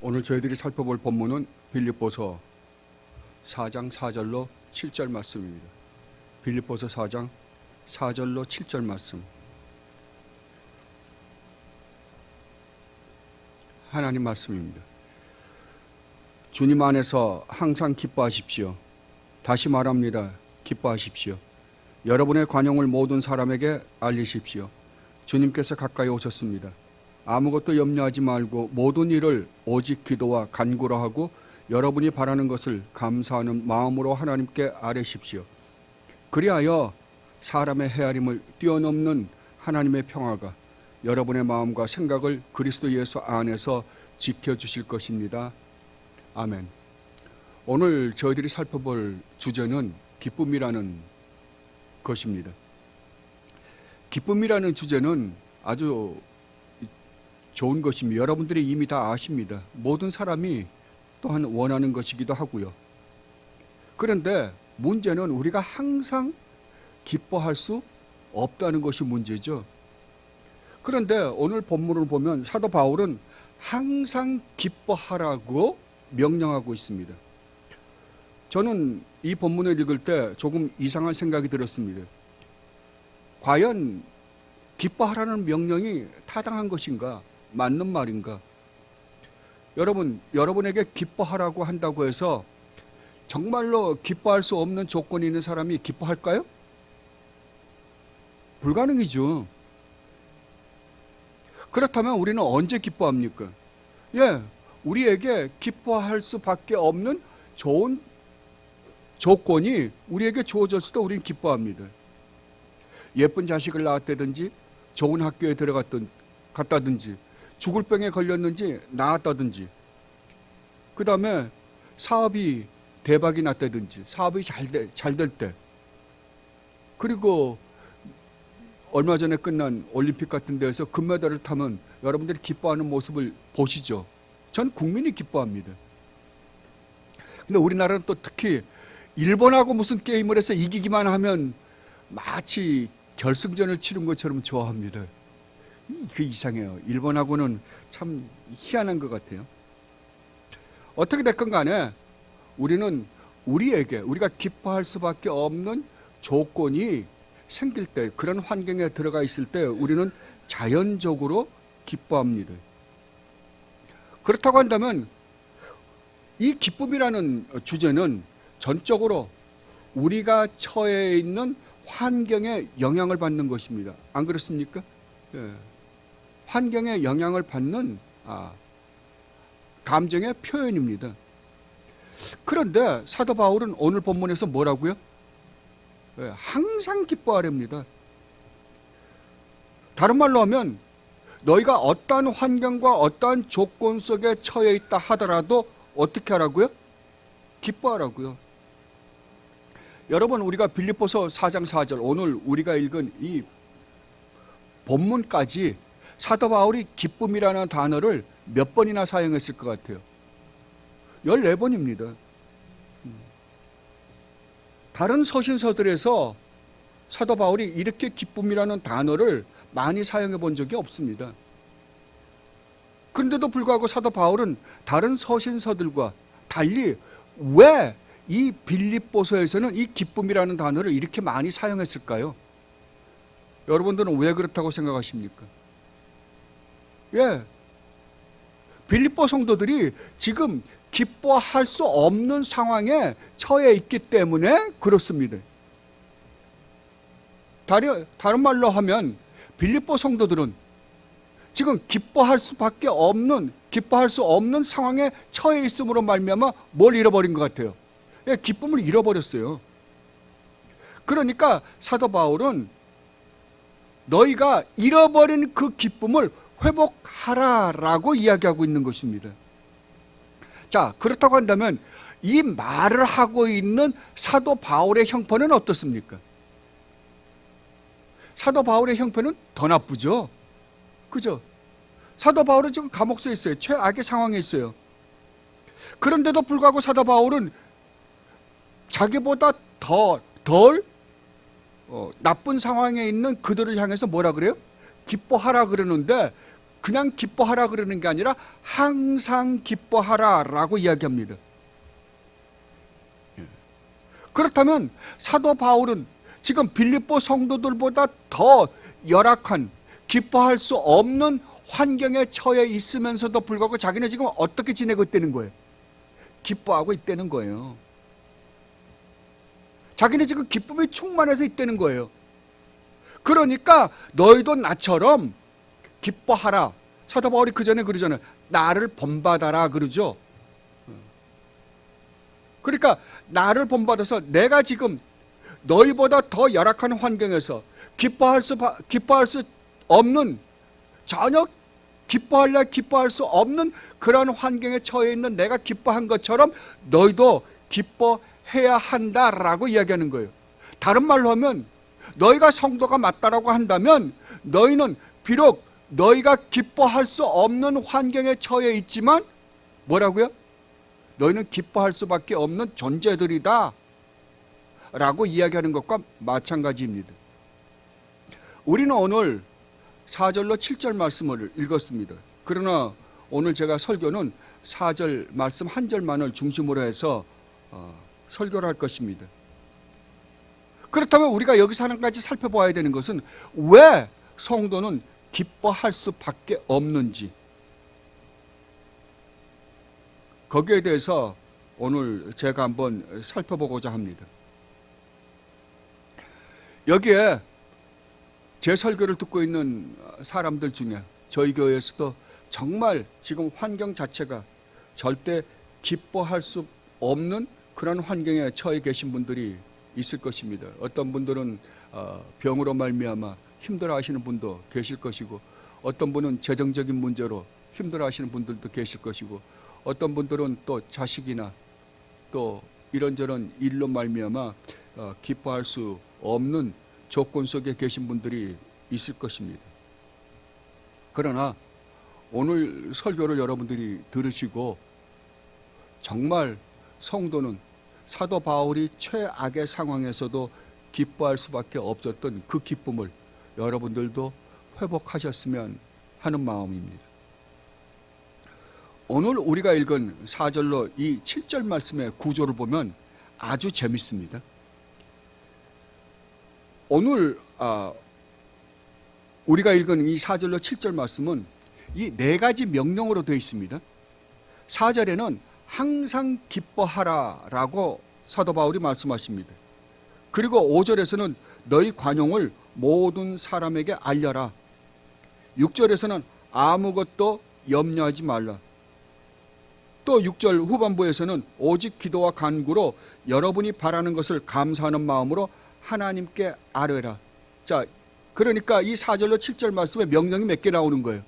오늘 저희들이 살펴볼 본문은 빌립보서 4장 4절로 7절 말씀입니다. 빌립보서 4장 4절로 7절 말씀. 하나님 말씀입니다. 주님 안에서 항상 기뻐하십시오. 다시 말합니다. 기뻐하십시오. 여러분의 관용을 모든 사람에게 알리십시오. 주님께서 가까이 오셨습니다. 아무것도 염려하지 말고 모든 일을 오직 기도와 간구로 하고 여러분이 바라는 것을 감사하는 마음으로 하나님께 아뢰십시오. 그리하여 사람의 헤아림을 뛰어넘는 하나님의 평화가 여러분의 마음과 생각을 그리스도 예수 안에서 지켜주실 것입니다. 아멘. 오늘 저희들이 살펴볼 주제는 기쁨이라는 것입니다. 기쁨이라는 주제는 아주 좋은 것입니다. 여러분들이 이미 다 아십니다. 모든 사람이 또한 원하는 것이기도 하고요. 그런데 문제는 우리가 항상 기뻐할 수 없다는 것이 문제죠. 그런데 오늘 본문을 보면 사도 바울은 항상 기뻐하라고 명령하고 있습니다. 저는 이 본문을 읽을 때 조금 이상한 생각이 들었습니다. 과연 기뻐하라는 명령이 타당한 것인가? 맞는 말인가? 여러분에게 기뻐하라고 한다고 해서 정말로 기뻐할 수 없는 조건이 있는 사람이 기뻐할까요? 불가능이죠. 그렇다면 우리는 언제 기뻐합니까? 우리에게 기뻐할 수밖에 없는 좋은 조건이 우리에게 주어졌을 때 우리는 기뻐합니다. 예쁜 자식을 낳았다든지 좋은 학교에 갔다든지 죽을 병에 걸렸는지 나았다든지 그 다음에 사업이 대박이 났다든지 사업이 잘 될 때 그리고 얼마 전에 끝난 올림픽 같은 데에서 금메달을 타면 여러분들이 기뻐하는 모습을 보시죠. 전 국민이 기뻐합니다. 근데 우리나라는 또 특히 일본하고 무슨 게임을 해서 이기기만 하면 마치 결승전을 치른 것처럼 좋아합니다. 그 이상해요. 일본하고는 참 희한한 것 같아요. 어떻게 됐건 간에 우리는 우리가 기뻐할 수밖에 없는 조건이 생길 때, 그런 환경에 들어가 있을 때 우리는 자연적으로 기뻐합니다. 그렇다고 한다면 이 기쁨이라는 주제는 전적으로 우리가 처해 있는 환경에 영향을 받는 것입니다. 안 그렇습니까? 환경에 영향을 받는 감정의 표현입니다. 그런데 사도 바울은 오늘 본문에서 뭐라고요? 항상 기뻐하렵니다. 다른 말로 하면 너희가 어떠한 환경과 어떠한 조건 속에 처해 있다 하더라도 어떻게 하라고요? 기뻐하라고요. 여러분, 우리가 빌립보서 4장 4절 오늘 우리가 읽은 이 본문까지 사도 바울이 기쁨이라는 단어를 몇 번이나 사용했을 것 같아요? 14번입니다. 다른 서신서들에서 사도 바울이 이렇게 기쁨이라는 단어를 많이 사용해 본 적이 없습니다. 그런데도 불구하고 사도 바울은 다른 서신서들과 달리 왜 이 빌립보서에서는 이 기쁨이라는 단어를 이렇게 많이 사용했을까요? 여러분들은 왜 그렇다고 생각하십니까? 빌립보 성도들이 지금 기뻐할 수 없는 상황에 처해 있기 때문에 그렇습니다. 다른 말로 하면 빌립보 성도들은 지금 기뻐할 수 없는 상황에 처해 있음으로 말미암아 뭘 잃어버린 것 같아요? 기쁨을 잃어버렸어요. 그러니까 사도 바울은 너희가 잃어버린 그 기쁨을 회복하라라고 이야기하고 있는 것입니다. 자, 그렇다고 한다면 이 말을 하고 있는 사도 바울의 형편은 어떻습니까? 사도 바울의 형편은 더 나쁘죠. 그죠? 사도 바울은 지금 감옥서에 있어요. 최악의 상황에 있어요. 그런데도 불구하고 사도 바울은 자기보다 덜 나쁜 상황에 있는 그들을 향해서 뭐라 그래요? 기뻐하라 그러는데 그냥 기뻐하라 그러는 게 아니라 항상 기뻐하라라고 이야기합니다. 그렇다면 사도 바울은 지금 빌립보 성도들보다 더 열악한, 기뻐할 수 없는 환경에 처해 있으면서도 불구하고 자기는 지금 어떻게 지내고 있다는 거예요? 기뻐하고 있다는 거예요. 자기는 지금 기쁨이 충만해서 있다는 거예요. 그러니까 너희도 나처럼 기뻐하라. 사도 바울이 그 전에 그러잖아요. 나를 본받아라 그러죠. 그러니까 나를 본받아서 내가 지금 너희보다 더 열악한 환경에서 기뻐할 수 없는, 전혀 기뻐할 수 없는 그런 환경에 처해 있는 내가 기뻐한 것처럼 너희도 기뻐해야 한다라고 이야기하는 거예요. 다른 말로 하면 너희가 성도가 맞다라고 한다면 너희는 비록 너희가 기뻐할 수 없는 환경에 처해 있지만 뭐라고요? 너희는 기뻐할 수밖에 없는 존재들이다 라고 이야기하는 것과 마찬가지입니다. 우리는 오늘 4절로 7절 말씀을 읽었습니다. 그러나 오늘 제가 설교는 4절 말씀 한 절만을 중심으로 해서 설교를 할 것입니다. 그렇다면 우리가 여기서 한 가지 살펴봐야 되는 것은 왜 성도는 기뻐할 수밖에 없는지, 거기에 대해서 오늘 제가 한번 살펴보고자 합니다. 여기에 제 설교를 듣고 있는 사람들 중에 저희 교회에서도 정말 지금 환경 자체가 절대 기뻐할 수 없는 그런 환경에 처해 계신 분들이 있을 것입니다. 어떤 분들은 병으로 말미암아 힘들어하시는 분도 계실 것이고, 어떤 분은 재정적인 문제로 힘들어하시는 분들도 계실 것이고, 어떤 분들은 또 자식이나 또 이런저런 일로 말미암아 기뻐할 수 없는 조건 속에 계신 분들이 있을 것입니다. 그러나 오늘 설교를 여러분들이 들으시고 정말 성도는 사도 바울이 최악의 상황에서도 기뻐할 수밖에 없었던 그 기쁨을 여러분들도 회복하셨으면 하는 마음입니다. 오늘 우리가 읽은 4절로 이 7절 말씀의 구조를 보면 아주 재밌습니다. 오늘 우리가 읽은 이 4절로 7절 말씀은 이 네 가지 명령으로 되어 있습니다. 4절에는 항상 기뻐하라 라고 사도 바울이 말씀하십니다. 그리고 5절에서는 너희 관용을 모든 사람에게 알려라. 6절에서는 아무것도 염려하지 말라. 또 6절 후반부에서는 오직 기도와 간구로 여러분이 바라는 것을 감사하는 마음으로 하나님께 아뢰라. 자, 그러니까 이 4절로 7절 말씀에 명령이 몇 개 나오는 거예요?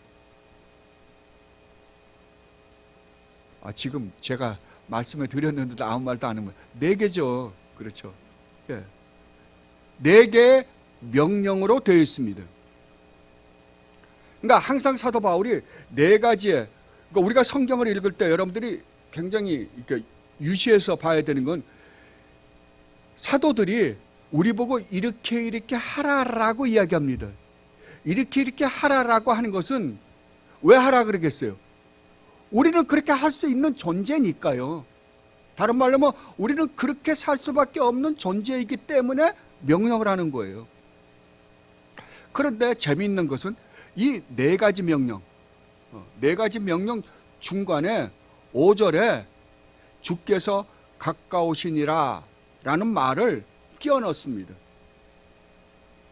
지금 제가 말씀을 드렸는데도 아무 말도 안 하면 4개죠. 그렇죠. 예. 4개의 명령으로 되어 있습니다. 그러니까 항상 사도 바울이 4가지의, 그러니까 우리가 성경을 읽을 때 여러분들이 굉장히 유시해서 봐야 되는 건, 사도들이 우리 보고 이렇게 하라라고 이야기합니다. 이렇게 하라라고 하는 것은 왜 하라 그러겠어요? 우리는 그렇게 할 수 있는 존재니까요. 다른 말로 하면 우리는 그렇게 살 수밖에 없는 존재이기 때문에 명령을 하는 거예요. 그런데 재미있는 것은 이 4가지 명령, 4가지 명령 중간에 5절에 주께서 가까우시니라 라는 말을 끼워 넣습니다.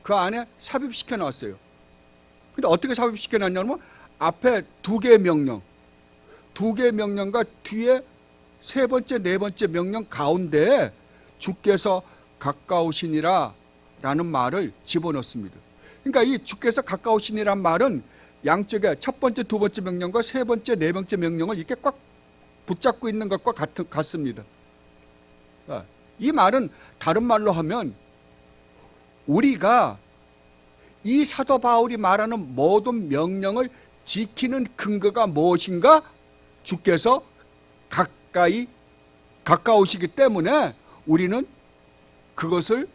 그 안에 삽입시켜 놨어요. 근데 어떻게 삽입시켜 놨냐면 앞에 2개의 명령, 2개의 명령과 뒤에 3번째, 4번째 명령 가운데에 주께서 가까우시니라 라는 말을 집어넣습니다. 그러니까 이 주께서 가까우시니란 말은 양쪽에 첫 번째, 2번째 명령과 3번째, 4번째 명령을 이렇게 꽉 붙잡고 있는 것과 같습니다. 이 말은 다른 말로 하면 우리가 이 사도 바울이 말하는 모든 명령을 지키는 근거가 무엇인가? 주께서 가까우시기 때문에 우리는 그것을,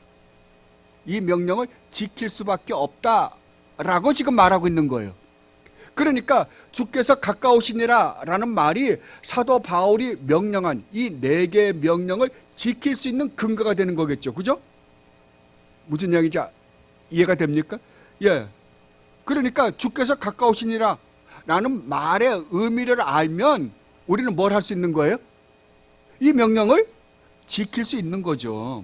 이 명령을 지킬 수밖에 없다라고 지금 말하고 있는 거예요. 그러니까 주께서 가까우시니라 라는 말이 사도 바울이 명령한 이 4개의 명령을 지킬 수 있는 근거가 되는 거겠죠. 그죠? 무슨 이야기인지 이해가 됩니까? 예. 그러니까 주께서 가까우시니라 라는 말의 의미를 알면 우리는 뭘 할 수 있는 거예요? 이 명령을 지킬 수 있는 거죠.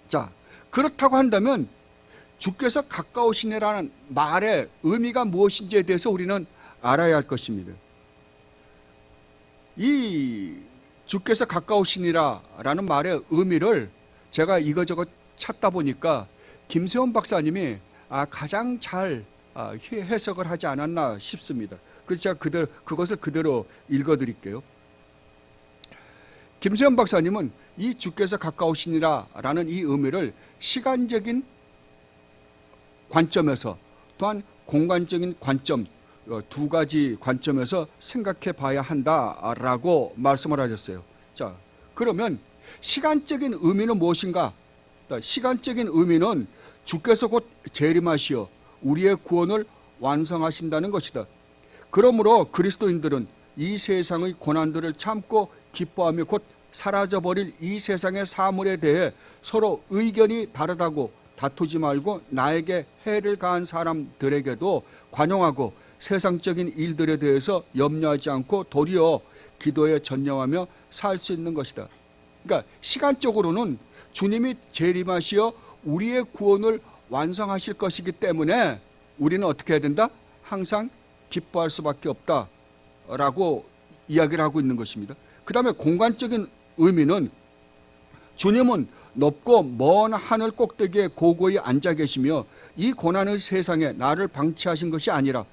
자, 그렇다고 한다면 주께서 가까우시니라는 말의 의미가 무엇인지에 대해서 우리는 알아야 할 것입니다. 이 주께서 가까우시니라라는 말의 의미를 제가 이거저것 찾다 보니까 김세원 박사님이 가장 잘 해석을 하지 않았나 싶습니다. 그래서 제가 그것을 그대로 읽어드릴게요. 김세원 박사님은 이 주께서 가까우시니라라는 이 의미를 시간적인 관점에서 또한 공간적인 관점, 2가지 관점에서 생각해 봐야 한다라고 말씀을 하셨어요. 자, 그러면 시간적인 의미는 무엇인가? 시간적인 의미는 주께서 곧 재림하시어 우리의 구원을 완성하신다는 것이다. 그러므로 그리스도인들은 이 세상의 고난들을 참고 기뻐하며 곧 사라져버릴 이 세상의 사물에 대해 서로 의견이 다르다고 다투지 말고 나에게 해를 가한 사람들에게도 관용하고 세상적인 일들에 대해서 염려하지 않고 도리어 기도에 전념하며 살 수 있는 것이다. 그러니까 시간적으로는 주님이 재림하시어 우리의 구원을 완성하실 것이기 때문에 우리는 어떻게 해야 된다? 항상 기뻐할 수밖에 없다라고 이야기를 하고 있는 것입니다. 그 다음에 공간적인 의미는 주님은 높고 먼 하늘 꼭대기에 고고히 앉아 계시며 이 고난의 세상에 나를 방치하신 것이 아니라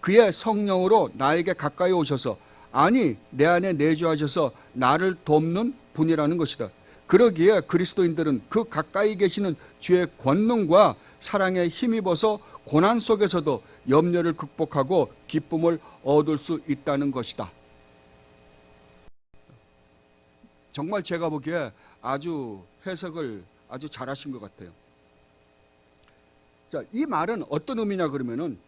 그의 성령으로 나에게 가까이 오셔서 아니 내 안에 내주하셔서 나를 돕는 분이라는 것이다. 그러기에 그리스도인들은 그 가까이 계시는 주의 권능과 사랑에 힘입어서 고난 속에서도 염려를 극복하고 기쁨을 얻을 수 있다는 것이다. 정말 제가 보기에 아주 해석을 아주 잘하신 것 같아요. 자, 이 말은 어떤 의미냐 그러면은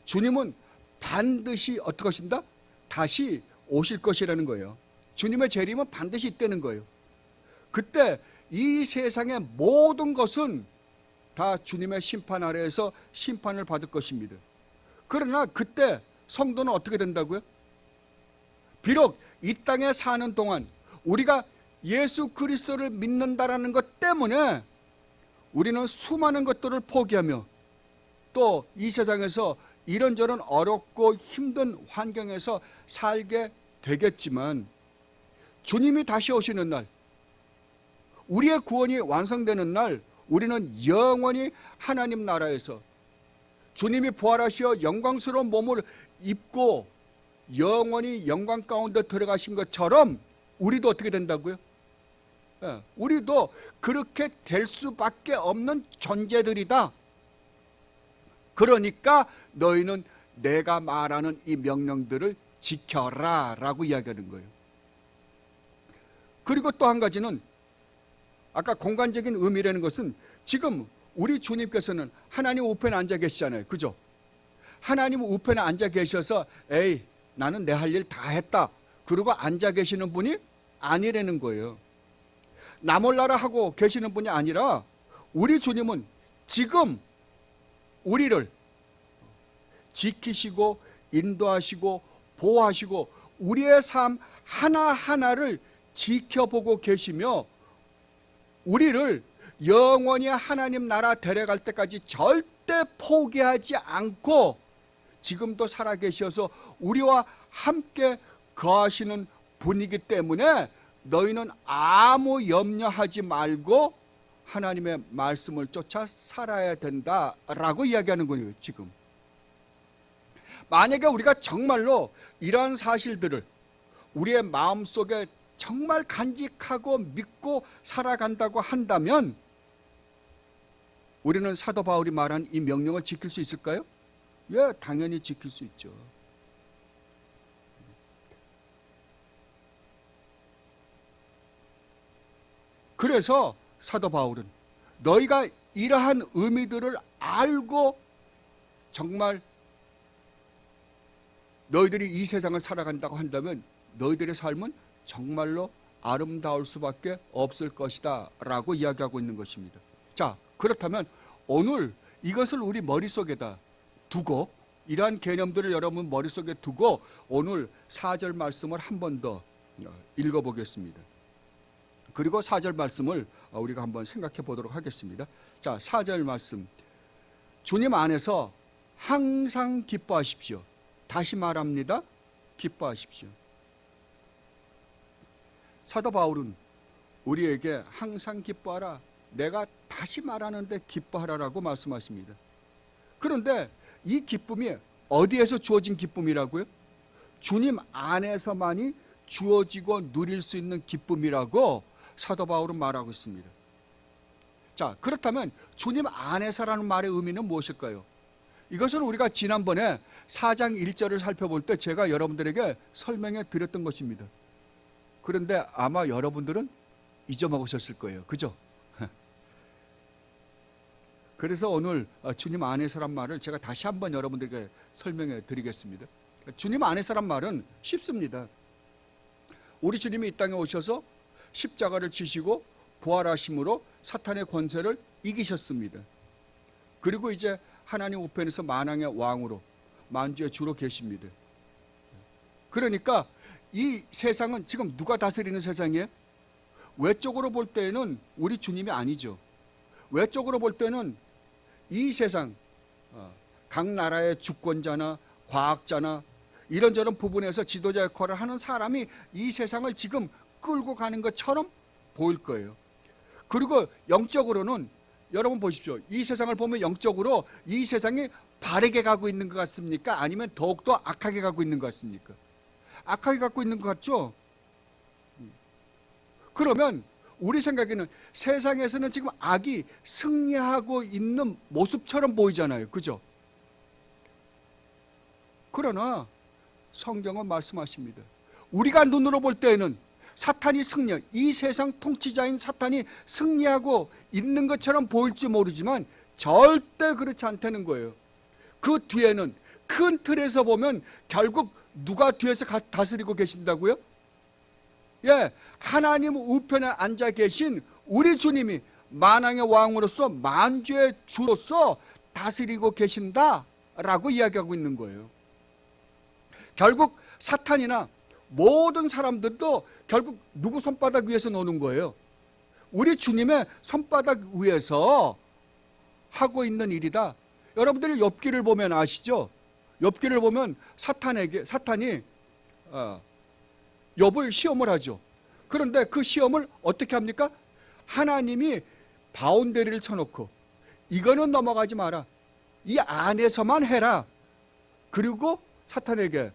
주님은 반드시 어떻게 하신다? 다시 오실 것이라는 거예요. 주님의 재림은 반드시 있다는 거예요. 그때 이 세상의 모든 것은 다 주님의 심판 아래에서 심판을 받을 것입니다. 그러나 그때 성도는 어떻게 된다고요? 비록 이 땅에 사는 동안 우리가 예수 그리스도를 믿는다라는 것 때문에 우리는 수많은 것들을 포기하며 또 이 세상에서 이런저런 어렵고 힘든 환경에서 살게 되겠지만 주님이 다시 오시는 날, 우리의 구원이 완성되는 날 우리는 영원히 하나님 나라에서 주님이 부활하시어 영광스러운 몸을 입고 영원히 영광 가운데 들어가신 것처럼 우리도 어떻게 된다고요? 우리도 그렇게 될 수밖에 없는 존재들이다. 그러니까 너희는 내가 말하는 이 명령들을 지켜라 라고 이야기하는 거예요. 그리고 또 한 가지는 아까 공간적인 의미라는 것은 지금 우리 주님께서는 하나님 우편에 앉아 계시잖아요. 그죠? 하나님 우편에 앉아 계셔서 에이 나는 내 할 일 다 했다 그러고 앉아 계시는 분이 아니라는 거예요. 나 몰라라 하고 계시는 분이 아니라 우리 주님은 지금 우리를 지키시고 인도하시고 보호하시고 우리의 삶 하나하나를 지켜보고 계시며 우리를 영원히 하나님 나라 데려갈 때까지 절대 포기하지 않고 지금도 살아계셔서 우리와 함께 거하시는 분이기 때문에 너희는 아무 염려하지 말고 하나님의 말씀을 쫓아 살아야 된다라고 이야기하는 거예요. 지금 만약에 우리가 정말로 이러한 사실들을 우리의 마음속에 정말 간직하고 믿고 살아간다고 한다면 우리는 사도 바울이 말한 이 명령을 지킬 수 있을까요? 예, 당연히 지킬 수 있죠. 그래서 사도 바울은 너희가 이러한 의미들을 알고 정말 너희들이 이 세상을 살아간다고 한다면 너희들의 삶은 정말로 아름다울 수밖에 없을 것이다 라고 이야기하고 있는 것입니다. 자, 그렇다면 오늘 이것을 우리 머릿속에다 두고, 이러한 개념들을 여러분 머릿속에 두고 오늘 4절 말씀을 한 번 더 읽어보겠습니다. 그리고 4절 말씀을 우리가 한번 생각해 보도록 하겠습니다. 자, 4절 말씀. 주님 안에서 항상 기뻐하십시오. 다시 말합니다. 기뻐하십시오. 사도 바울은 우리에게 항상 기뻐하라, 내가 다시 말하는데 기뻐하라라고 말씀하십니다. 그런데 이 기쁨이 어디에서 주어진 기쁨이라고요? 주님 안에서만이 주어지고 누릴 수 있는 기쁨이라고 사도 바울은 말하고 있습니다. 자, 그렇다면 주님 안에서라는 말의 의미는 무엇일까요? 이것은 우리가 지난번에 4장 1절을 살펴볼 때 제가 여러분들에게 설명해 드렸던 것입니다. 그런데 아마 여러분들은 잊어먹으셨을 거예요. 그죠? 그래서 오늘 주님 안에서란 말을 제가 다시 한번 여러분들에게 설명해 드리겠습니다. 주님 안에서란 말은 쉽습니다. 우리 주님이 이 땅에 오셔서 십자가를 지시고 부활하심으로 사탄의 권세를 이기셨습니다. 그리고 이제 하나님 우편에서 만왕의 왕으로 만주의 주로 계십니다. 그러니까 이 세상은 지금 누가 다스리는 세상이에요? 외적으로 볼 때는 우리 주님이 아니죠. 외적으로 볼 때는 이 세상 각 나라의 주권자나 과학자나 이런저런 부분에서 지도자 역할을 하는 사람이 이 세상을 지금 끌고 가는 것처럼 보일 거예요. 그리고 영적으로는 여러분 보십시오. 이 세상을 보면 영적으로 이 세상이 바르게 가고 있는 것 같습니까? 아니면 더욱더 악하게 가고 있는 것 같습니까? 악하게 가고 있는 것 같죠? 그러면 우리 생각에는 세상에서는 지금 악이 승리하고 있는 모습처럼 보이잖아요. 그죠? 그러나 성경은 말씀하십니다. 우리가 눈으로 볼 때에는 사탄이 승리, 이 세상 통치자인 사탄이 승리하고 있는 것처럼 보일지 모르지만 절대 그렇지 않다는 거예요. 그 뒤에는 큰 틀에서 보면 결국 누가 뒤에서 다스리고 계신다고요? 예, 하나님 우편에 앉아 계신 우리 주님이 만왕의 왕으로서 만주의 주로서 다스리고 계신다라고 이야기하고 있는 거예요. 결국 사탄이나 모든 사람들도 결국 누구 손바닥 위에서 노는 거예요? 우리 주님의 손바닥 위에서 하고 있는 일이다. 여러분들이 욥기를 보면 아시죠? 욥기를 보면 사탄이 욥을 시험을 하죠. 그런데 그 시험을 어떻게 합니까? 하나님이 바운더리를 쳐놓고 이거는 넘어가지 마라, 이 안에서만 해라. 그리고 사탄에게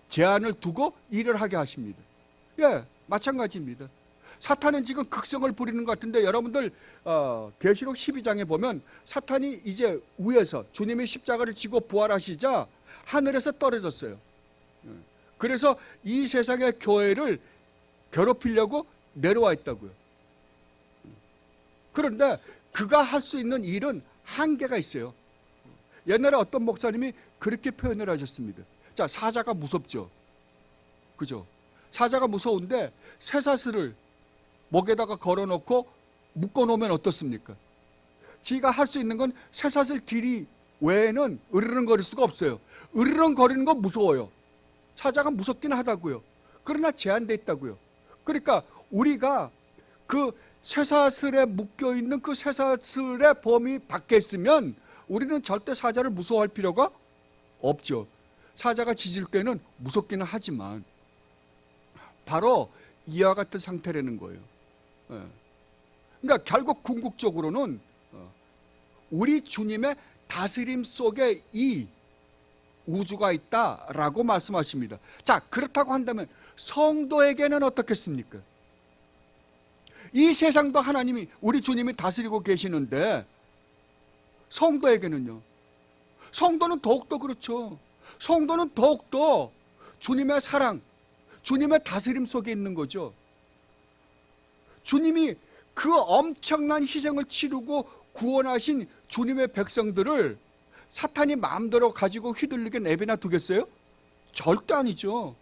제한을 두고 일을 하게 하십니다. 예, 마찬가지입니다. 사탄은 지금 극성을 부리는 것 같은데 여러분들 계시록 12장에 보면 사탄이 이제 위에서 주님의 십자가를 지고 부활하시자 하늘에서 떨어졌어요. 그래서 이 세상의 교회를 괴롭히려고 내려와 있다고요. 그런데 그가 할 수 있는 일은 한계가 있어요. 옛날에 어떤 목사님이 그렇게 표현을 하셨습니다. 자, 사자가 무섭죠. 그죠? 사자가 무서운데 쇠사슬을 목에다가 걸어놓고 묶어놓으면 어떻습니까? 지가 할 수 있는 건 쇠사슬 길이 외에는 으르렁거릴 수가 없어요. 으르렁거리는 건 무서워요. 사자가 무섭긴 하다고요. 그러나 제한되어 있다고요. 그러니까 우리가 그 쇠사슬에 묶여있는 그 쇠사슬의 범위 밖에 있으면 우리는 절대 사자를 무서워할 필요가 없죠. 사자가 짖을 때는 무섭기는 하지만 바로 이와 같은 상태라는 거예요. 그러니까 결국 궁극적으로는 우리 주님의 다스림 속에 이 우주가 있다라고 말씀하십니다. 자, 그렇다고 한다면 성도에게는 어떻겠습니까? 이 세상도 하나님이, 우리 주님이 다스리고 계시는데 성도에게는요? 성도는 더욱더 그렇죠. 성도는 더욱더 주님의 사랑, 주님의 다스림 속에 있는 거죠. 주님이 그 엄청난 희생을 치르고 구원하신 주님의 백성들을 사탄이 마음대로 가지고 휘둘리게 내버려 두겠어요? 절대 아니죠.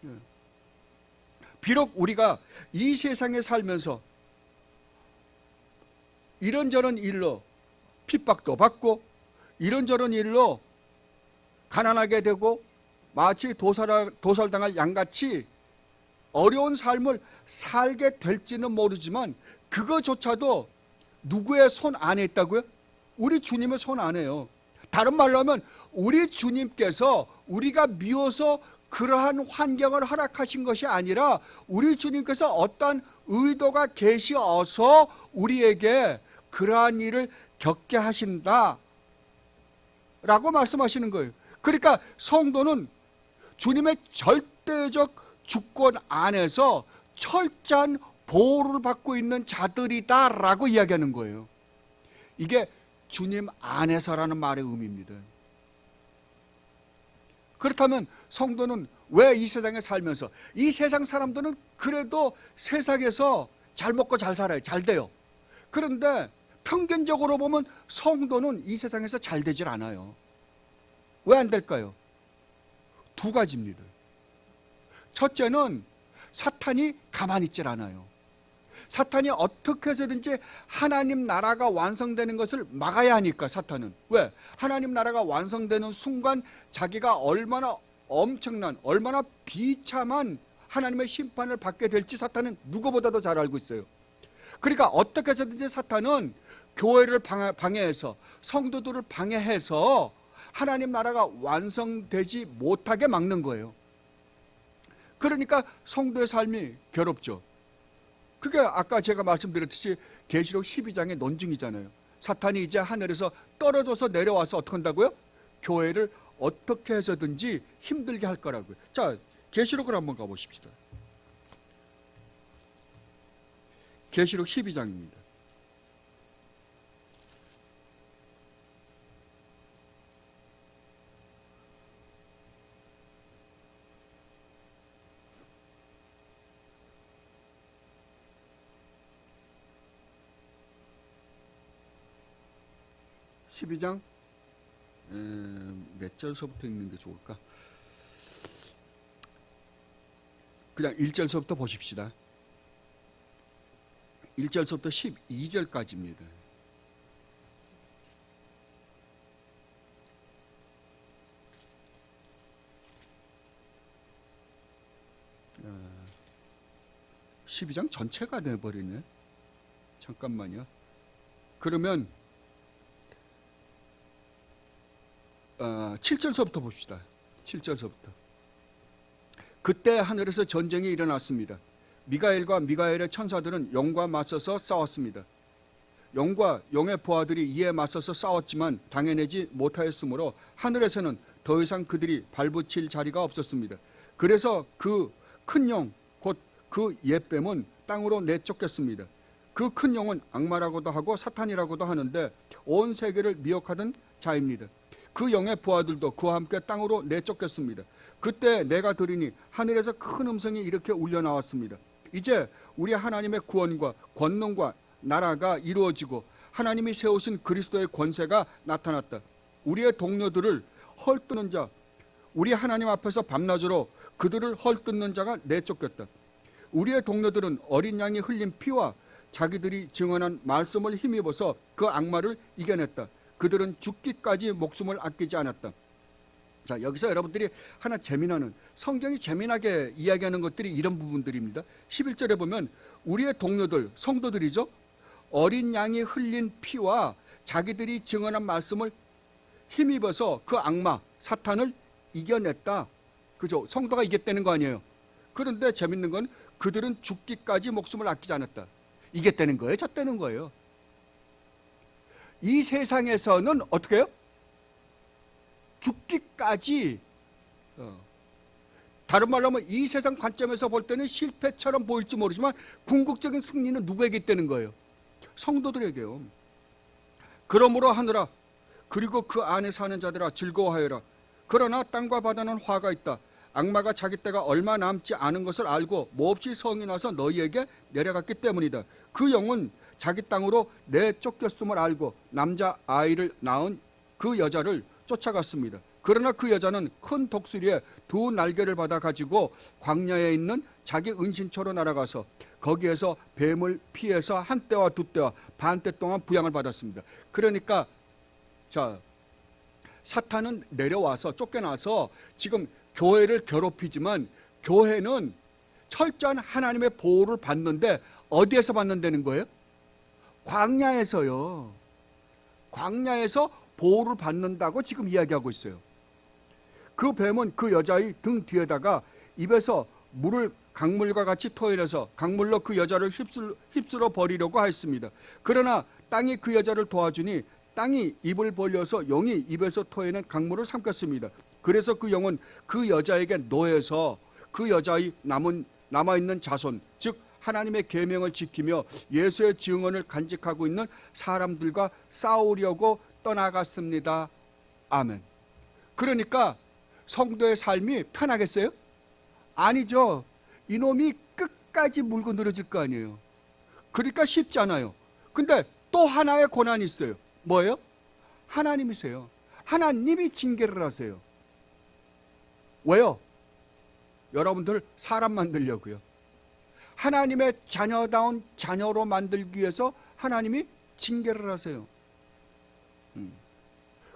예. 비록 우리가 이 세상에 살면서 이런저런 일로 핍박도 받고 이런저런 일로 가난하게 되고 마치 도살당할 양같이 어려운 삶을 살게 될지는 모르지만 그거조차도 누구의 손 안에 있다고요? 우리 주님의 손 안에요. 다른 말로 하면 우리 주님께서 우리가 미워서 그러한 환경을 허락하신 것이 아니라 우리 주님께서 어떠한 의도가 계시어서 우리에게 그러한 일을 겪게 하신다 라고 말씀하시는 거예요. 그러니까 성도는 주님의 절대적 주권 안에서 철저한 보호를 받고 있는 자들이다 라고 이야기하는 거예요. 이게 주님 안에서라는 말의 의미입니다. 그렇다면 성도는 왜 이 세상에 살면서, 이 세상 사람들은 그래도 세상에서 잘 먹고 잘 살아요. 잘 돼요. 그런데 평균적으로 보면 성도는 이 세상에서 잘 되질 않아요. 왜 안 될까요? 두 가지입니다. 첫째는 사탄이 가만히 있질 않아요. 사탄이 어떻게 해서든지 하나님 나라가 완성되는 것을 막아야 하니까. 사탄은 왜? 하나님 나라가 완성되는 순간 자기가 얼마나 엄청난, 얼마나 비참한 하나님의 심판을 받게 될지 사탄은 누구보다도 잘 알고 있어요. 그러니까 어떻게 해서든지 사탄은 교회를 방해해서, 성도들을 방해해서 하나님 나라가 완성되지 못하게 막는 거예요. 그러니까 성도의 삶이 괴롭죠. 그게 아까 제가 말씀드렸듯이 계시록 12장의 논증이잖아요. 사탄이 이제 하늘에서 떨어져서 내려와서 어떻게 한다고요? 교회를 어떻게 해서든지 힘들게 할 거라고요. 자, 계시록을 한번 가보십시다. 계시록 12장입니다. 몇 절서부터 읽는 게 좋을까? 그냥 1절서부터 보십시다. 1절서부터 12절까지입니다. 아, 12장 전체가 돼버리네. 잠깐만요. 그러면 7절서부터 봅시다. 7절서부터. 그때 하늘에서 전쟁이 일어났습니다. 미가엘과 미가엘의 천사들은 영과 맞서서 싸웠습니다. 영과 영의 부하들이 이에 맞서서 싸웠지만 당해내지 못하였으므로 하늘에서는 더 이상 그들이 발붙일 자리가 없었습니다. 그래서 그 큰 영, 곧 그 옛뱀은 땅으로 내쫓겼습니다. 그 큰 영은 악마라고도 하고 사탄이라고도 하는데 온 세계를 미혹하던 자입니다. 그 영의 부하들도 그와 함께 땅으로 내쫓겼습니다. 그때 내가 들으니 하늘에서 큰 음성이 이렇게 울려 나왔습니다. 이제 우리 하나님의 구원과 권능과 나라가 이루어지고 하나님이 세우신 그리스도의 권세가 나타났다. 우리의 동료들을 헐뜯는 자, 우리 하나님 앞에서 밤낮으로 그들을 헐뜯는 자가 내쫓겼다. 우리의 동료들은 어린 양이 흘린 피와 자기들이 증언한 말씀을 힘입어서 그 악마를 이겨냈다. 그들은 죽기까지 목숨을 아끼지 않았다. 자, 여기서 여러분들이 하나 재미나는, 성경이 재미나게 이야기하는 것들이 이런 부분들입니다. 11절에 보면 우리의 동료들, 성도들이죠. 어린 양이 흘린 피와 자기들이 증언한 말씀을 힘입어서 그 악마, 사탄을 이겨냈다. 그죠? 성도가 이겼다는 거 아니에요. 그런데 재밌는 건 그들은 죽기까지 목숨을 아끼지 않았다. 이겼다는 거예요? 졌다는 거예요? 이 세상에서는 어떻게 해요? 죽기까지, 다른 말로 하면 이 세상 관점에서 볼 때는 실패처럼 보일지 모르지만 궁극적인 승리는 누구에게 있다는 거예요? 성도들에게요. 그러므로 하늘아, 그리고 그 안에 사는 자들아, 즐거워하여라. 그러나 땅과 바다는 화가 있다. 악마가 자기 때가 얼마 남지 않은 것을 알고 몹시 성이 나서 너희에게 내려갔기 때문이다. 그 영은 자기 땅으로 내쫓겼음을 알고 남자 아이를 낳은 그 여자를 쫓아갔습니다. 그러나 그 여자는 큰 독수리에 두 날개를 받아 가지고 광야에 있는 자기 은신처로 날아가서 거기에서 뱀을 피해서 한 때와 두 때와 반 때 동안 부양을 받았습니다. 그러니까 자, 사탄은 내려와서 쫓겨나서 지금 교회를 괴롭히지만 교회는 철저한 하나님의 보호를 받는데 어디에서 받는다는 거예요? 광야에서요. 광야에서 보호를 받는다고 지금 이야기하고 있어요. 그 뱀은 그 여자의 등 뒤에다가 입에서 물을 강물과 같이 토해내서 강물로 그 여자를 휩쓸어 버리려고 하였습니다. 그러나 땅이 그 여자를 도와주니 땅이 입을 벌려서 용이 입에서 토해낸 강물을 삼켰습니다. 그래서 그 용은 그 여자에게 노예서 그 여자의 남아있는 자손, 즉 하나님의 계명을 지키며 예수의 증언을 간직하고 있는 사람들과 싸우려고 떠나갔습니다. 아멘. 그러니까 성도의 삶이 편하겠어요? 아니죠. 이놈이 끝까지 물고 늘어질 거 아니에요. 그러니까 쉽지 않아요. 근데 또 하나의 고난이 있어요. 뭐예요? 하나님이세요. 하나님이 징계를 하세요. 왜요? 여러분들 사람 만들려고요. 하나님의 자녀다운 자녀로 만들기 위해서 하나님이 징계를 하세요.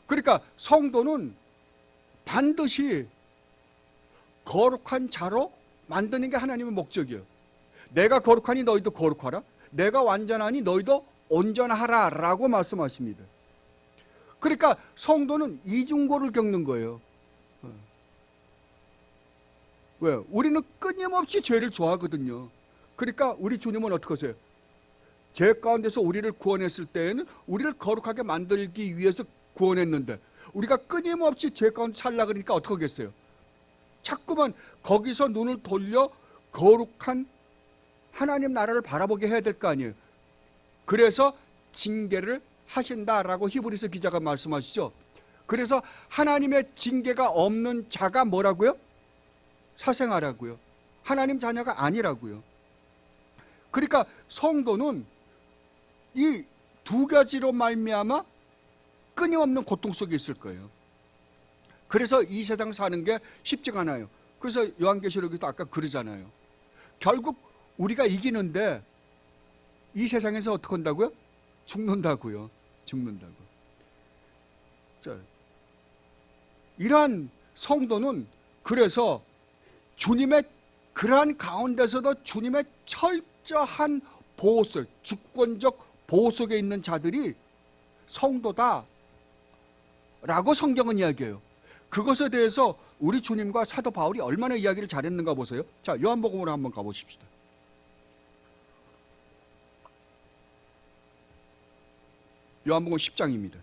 그러니까 성도는 반드시 거룩한 자로 만드는 게 하나님의 목적이에요. 내가 거룩하니 너희도 거룩하라. 내가 완전하니 너희도 온전하라 라고 말씀하십니다. 그러니까 성도는 이중고를 겪는 거예요. 왜요? 우리는 끊임없이 죄를 좋아하거든요. 그러니까 우리 주님은 어떻게 하세요? 죄 가운데서 우리를 구원했을 때에는 우리를 거룩하게 만들기 위해서 구원했는데 우리가 끊임없이 죄 가운데 살라 그러니까 어떻게 하겠어요? 자꾸만 거기서 눈을 돌려 거룩한 하나님 나라를 바라보게 해야 될 거 아니에요. 그래서 징계를 하신다라고 히브리서 기자가 말씀하시죠. 그래서 하나님의 징계가 없는 자가 뭐라고요? 사생하라고요. 하나님 자녀가 아니라고요. 그러니까 성도는 이 두 가지로 말미암아 끊임없는 고통 속에 있을 거예요. 그래서 이 세상 사는 게 쉽지가 않아요. 그래서 요한계시록에도 아까 그러잖아요. 결국 우리가 이기는데 이 세상에서 어떻게 한다고요? 죽는다고요. 죽는다고. 자, 이러한 성도는 그래서 주님의 그러한 가운데서도 주님의 철저한 보호 속, 주권적 보호 속에 있는 자들이 성도다 라고 성경은 이야기해요. 그것에 대해서 우리 주님과 사도 바울이 얼마나 이야기를 잘했는가 보세요. 자, 요한복음으로 한번 가보십시다. 요한복음 10장입니다.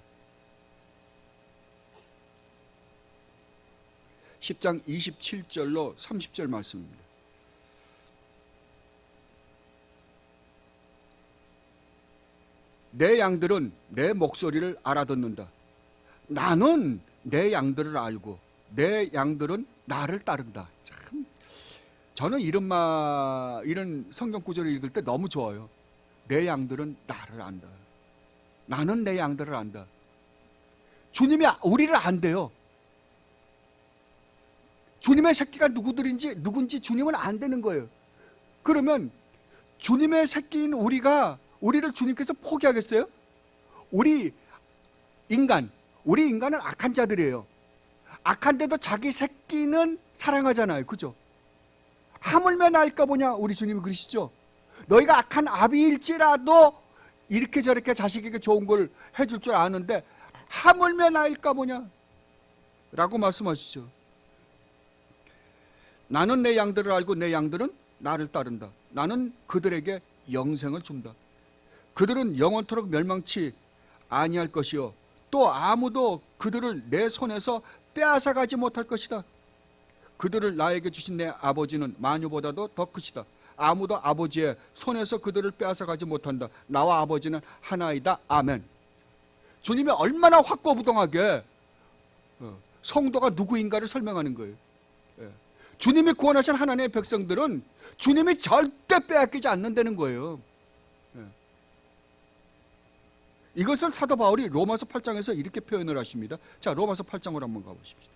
10장 27절로 30절 말씀입니다. 내 양들은 내 목소리를 알아듣는다. 나는 내 양들을 알고 내 양들은 나를 따른다. 참, 저는 이런 성경 구절을 읽을 때 너무 좋아요. 내 양들은 나를 안다. 나는 내 양들을 안다. 주님이 우리를 안대요. 주님의 새끼가 누군지 주님은 안 되는 거예요. 그러면 주님의 새끼인 우리를 주님께서 포기하겠어요? 우리 인간은 악한 자들이에요. 악한데도 자기 새끼는 사랑하잖아요. 그죠? 하물며 나일까 보냐 우리 주님이 그러시죠. 너희가 악한 아비일지라도 이렇게 저렇게 자식에게 좋은 걸 해줄 줄 아는데 하물며 나일까 보냐 라고 말씀하시죠. 나는 내 양들을 알고 내 양들은 나를 따른다. 나는 그들에게 영생을 준다. 그들은 영원토록 멸망치 아니할 것이요 또 아무도 그들을 내 손에서 빼앗아가지 못할 것이다. 그들을 나에게 주신 내 아버지는 만유보다도 더 크시다. 아무도 아버지의 손에서 그들을 빼앗아가지 못한다. 나와 아버지는 하나이다. 아멘. 주님이 얼마나 확고부동하게 성도가 누구인가를 설명하는 거예요. 주님이 구원하신 하나님의 백성들은 주님이 절대 빼앗기지 않는다는 거예요. 이것을 사도 바울이 로마서 8장에서 이렇게 표현을 하십니다. 자, 로마서 8장으로 한번 가보십시오.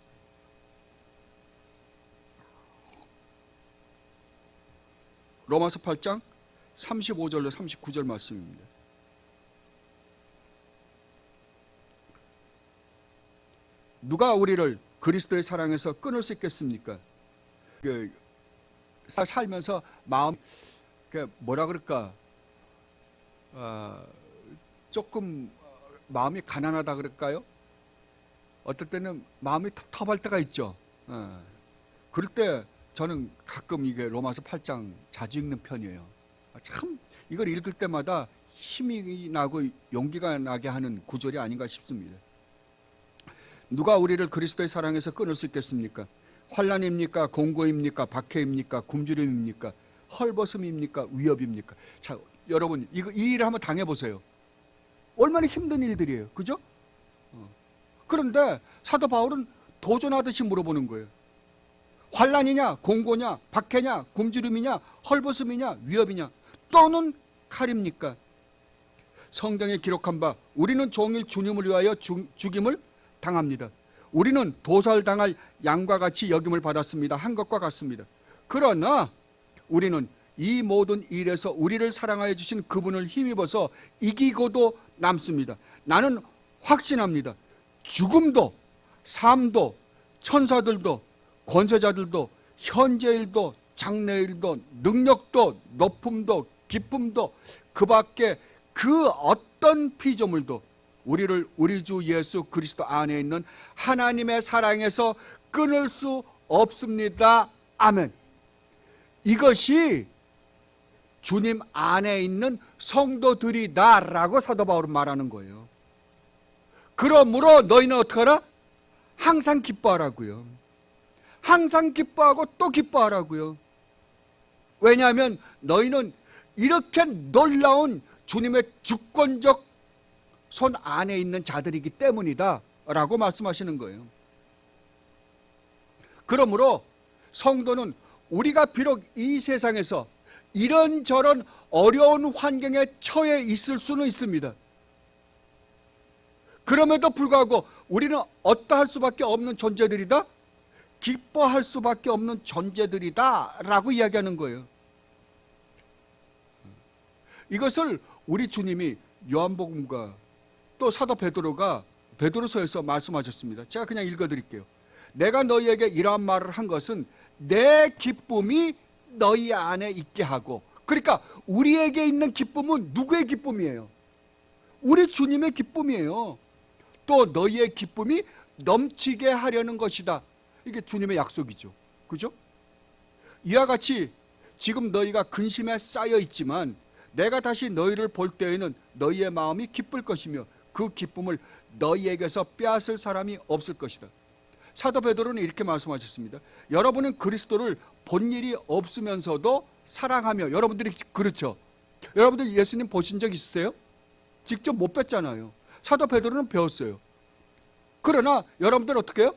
로마서 8장 35절로 39절 말씀입니다. 누가 우리를 그리스도의 사랑에서 끊을 수 있겠습니까? 살면서 마음, 뭐라 그럴까, 조금 마음이 가난하다 그럴까요? 어떨 때는 마음이 텁텁할 때가 있죠. 그럴 때 저는 가끔 이게 로마서 8장 자주 읽는 편이에요. 참 이걸 읽을 때마다 힘이 나고 용기가 나게 하는 구절이 아닌가 싶습니다. 누가 우리를 그리스도의 사랑에서 끊을 수 있겠습니까? 환난입니까? 공고입니까? 박해입니까? 굶주림입니까? 헐벗음입니까? 위협입니까? 자, 여러분 이 일을 한번 당해보세요. 얼마나 힘든 일들이에요. 그죠? 그런데 사도 바울은 도전하듯이 물어보는 거예요. 환난이냐? 공고냐? 박해냐? 굶주림이냐? 헐벗음이냐? 위협이냐? 또는 칼입니까? 성경에 기록한 바 우리는 종일 주님을 위하여 죽임을 당합니다. 우리는 도살당할 양과 같이 여김을 받았습니다. 한 것과 같습니다. 그러나 우리는 이 모든 일에서 우리를 사랑하여 주신 그분을 힘입어서 이기고도 남습니다. 나는 확신합니다. 죽음도 삶도 천사들도 권세자들도 현재일도 장래일도 능력도 높음도 기쁨도 그 밖에 그 어떤 피조물도 우리를 우리 주 예수 그리스도 안에 있는 하나님의 사랑에서 끊을 수 없습니다. 아멘. 이것이 주님 안에 있는 성도들이다 라고 사도 바울은 말하는 거예요. 그러므로 너희는 어떻게 하라? 항상 기뻐하라고요. 항상 기뻐하고 또 기뻐하라고요. 왜냐하면 너희는 이렇게 놀라운 주님의 주권적 손 안에 있는 자들이기 때문이다 라고 말씀하시는 거예요. 그러므로 성도는 우리가 비록 이 세상에서 이런저런 어려운 환경에 처해 있을 수는 있습니다. 그럼에도 불구하고 우리는 어떠할 수밖에 없는 존재들이다? 기뻐할 수밖에 없는 존재들이다 라고 이야기하는 거예요. 이것을 우리 주님이 요한복음과 또 사도 베드로가 베드로서에서 말씀하셨습니다. 제가 그냥 읽어드릴게요. 내가 너희에게 이러한 말을 한 것은 내 기쁨이 너희 안에 있게 하고, 그러니까 우리에게 있는 기쁨은 누구의 기쁨이에요? 우리 주님의 기쁨이에요. 또 너희의 기쁨이 넘치게 하려는 것이다. 이게 주님의 약속이죠. 그죠? 이와 같이 지금 너희가 근심에 쌓여 있지만 내가 다시 너희를 볼 때에는 너희의 마음이 기쁠 것이며 그 기쁨을 너희에게서 빼앗을 사람이 없을 것이다. 사도 베드로는 이렇게 말씀하셨습니다. 여러분은 그리스도를 본 일이 없으면서도 사랑하며, 여러분들이 그렇죠? 여러분들 예수님 보신 적 있으세요? 직접 못 뵀잖아요. 사도 베드로는 배웠어요. 그러나 여러분들 어떻게 해요?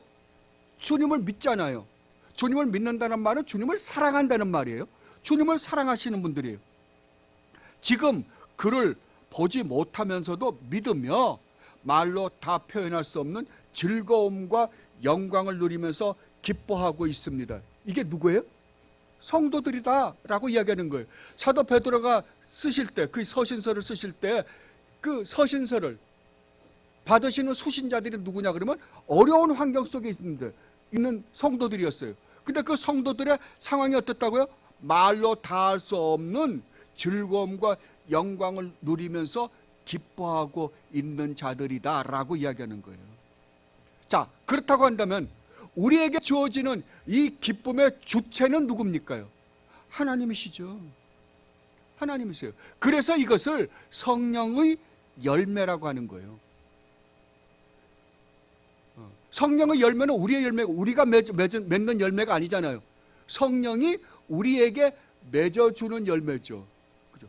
주님을 믿잖아요. 주님을 믿는다는 말은 주님을 사랑한다는 말이에요. 주님을 사랑하시는 분들이에요. 지금 그를 보지 못하면서도 믿으며 말로 다 표현할 수 없는 즐거움과 영광을 누리면서 기뻐하고 있습니다. 이게 누구예요? 성도들이다 라고 이야기하는 거예요. 사도 베드로가 쓰실 때, 그 서신서를 쓰실 때 그 서신서를 받으시는 수신자들이 누구냐 그러면 어려운 환경 속에 있는 성도들이었어요. 근데 그 성도들의 상황이 어땠다고요? 말로 다 할 수 없는 즐거움과 영광을 누리면서 기뻐하고 있는 자들이다 라고 이야기하는 거예요. 자, 그렇다고 한다면 우리에게 주어지는 이 기쁨의 주체는 누굽니까요? 하나님이시죠. 하나님이세요. 그래서 이것을 성령의 열매라고 하는 거예요. 성령의 열매는 우리의 열매고 우리가 맺는 열매가 아니잖아요. 성령이 우리에게 맺어주는 열매죠. 그죠?